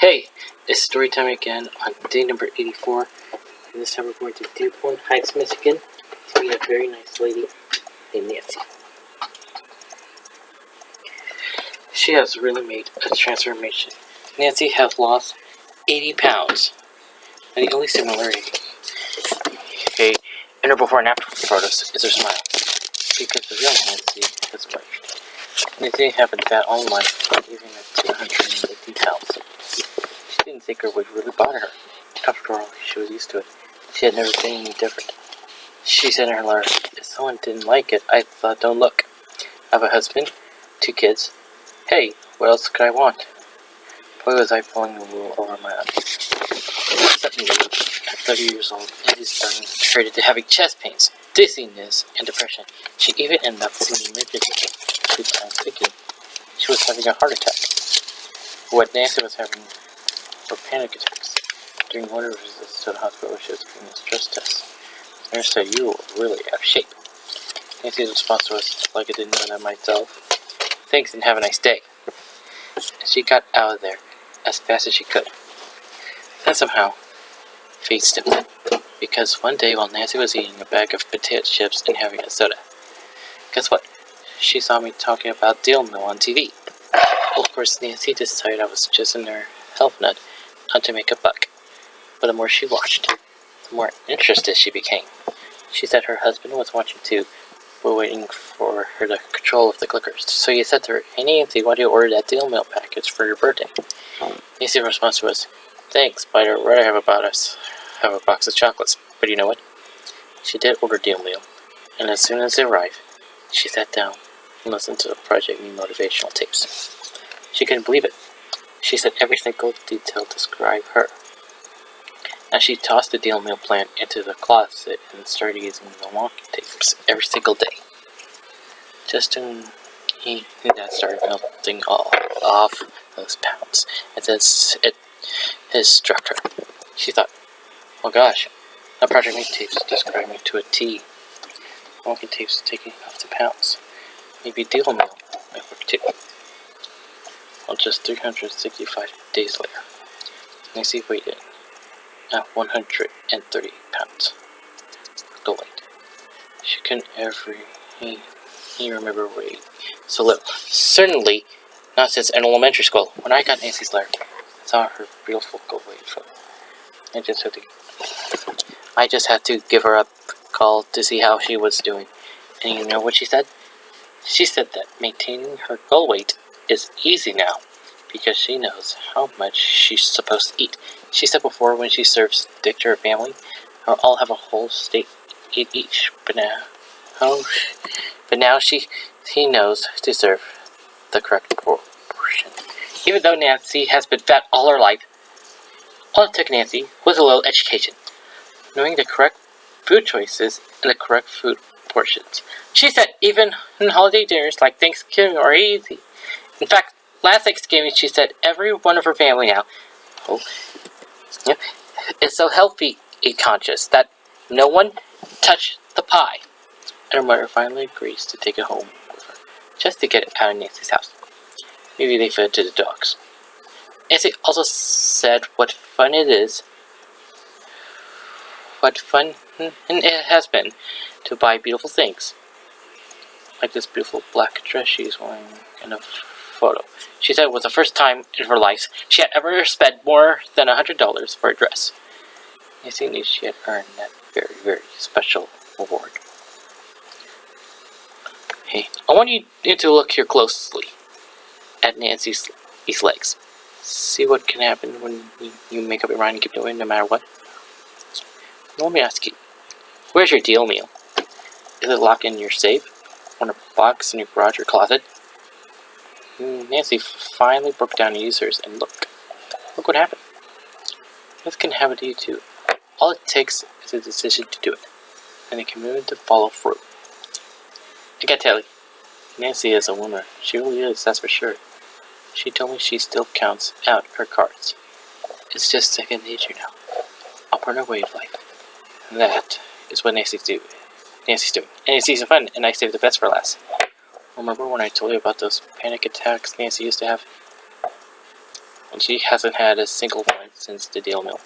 Hey, it's story time again on day number 84. And this time we're going to Dearborn Heights, Michigan to meet a very nice lady named Nancy. She has really made a transformation. Nancy has lost 80 pounds. And the only similarity in her before and after photos is her smile. Because the real Nancy has worked. Nancy had been fat all life, even at 280 pounds. She didn't think her weight really bothered her. After all, she was used to it. She had never been any different. She said in her letter, "If someone didn't like it, I thought, don't look. I have a husband, 2 kids. Hey, what else could I want?" Boy, was I pulling the wool over my eyes. Suddenly, at 30 years old, Nancy started to having chest pains, dizziness, and depression. She even ended up feeling miserable. 2 times thinking she was having a heart attack. What Nancy was having were panic attacks. During one of her visits to the hospital, she was taking a stress test. The nurse said, "You are really out of shape." Nancy's response was, like I didn't know that myself, "Thanks and have a nice day." And she got out of there as fast as she could. Then somehow, fate stepped in. Because one day while Nancy was eating a bag of potato chips and having a soda, guess what? She saw me talking about deal mill on TV. Of course, Nancy decided I was just in her health nut, not to make a buck. But the more she watched, the more interested she became. She said her husband was watching too, but waiting for her to control of the clickers. So he said to her, "Hey Nancy, why do you order that deal milk package for your birthday?" Nancy's response was, "Thanks, but I'd rather have a box of chocolates." But you know what? She did order deal meal, and as soon as they arrived, she sat down and listened to the Project Me motivational tapes. She couldn't believe it. She said every single detail described her. And she tossed the deal meal plan into the closet and started using the walking tapes every single day. Just when that started melting off those pounds, and as it has struck her, she thought, "Oh gosh, that Project Me tapes describe me to a T. Walking tapes taking off the pounds. Maybe deal meal might work too." Well, just 365 days later, Nancy weighed at 130 pounds. The weight. She couldn't ever remember weight so little. Certainly not since in elementary school. When I got Nancy's letter, I saw her real focal weight photo. I just had to give her a call to see how she was doing. And you know what she said? She said that maintaining her goal weight is easy now, because she knows how much she's supposed to eat. She said before when she serves steak to her family, they'll all have a whole steak each. But now she knows to serve the correct portion. Even though Nancy has been fat all her life, all it took Nancy was a little education, knowing the correct food choices and the correct food portions. She said even holiday dinners like Thanksgiving are easy. In fact, last Thanksgiving, she said every one of her family now is so healthy and conscious that no one touched the pie. And her mother finally agrees to take it home with her, just to get it out of Nancy's house. Maybe they fed it to the dogs. Nancy also said what fun it has been to buy beautiful things. Like this beautiful black dress she's wearing in a photo. She said it was the first time in her life she had ever spent more than $100 for a dress. Nancy knew she had earned that very, very special reward. Hey, I want you to look here closely at Nancy's legs. See what can happen when you make up your mind and keep doing it no matter what. Now let me ask you, where's your deal meal? Is it locked in your safe? Or in a box in your garage or closet? Nancy finally broke down and used hers, and look what happened. This can happen to you too. All it takes is a decision to do it, and a commitment to follow through. I gotta tell you, Nancy is a winner. She really is, that's for sure. She told me she still counts out her cards. It's just second nature now. A partner way of life. And that is what Nancy's doing. And it's easy and fun, and I saved the best for last. Remember when I told you about those panic attacks Nancy used to have? And she hasn't had a single one since the deal mill.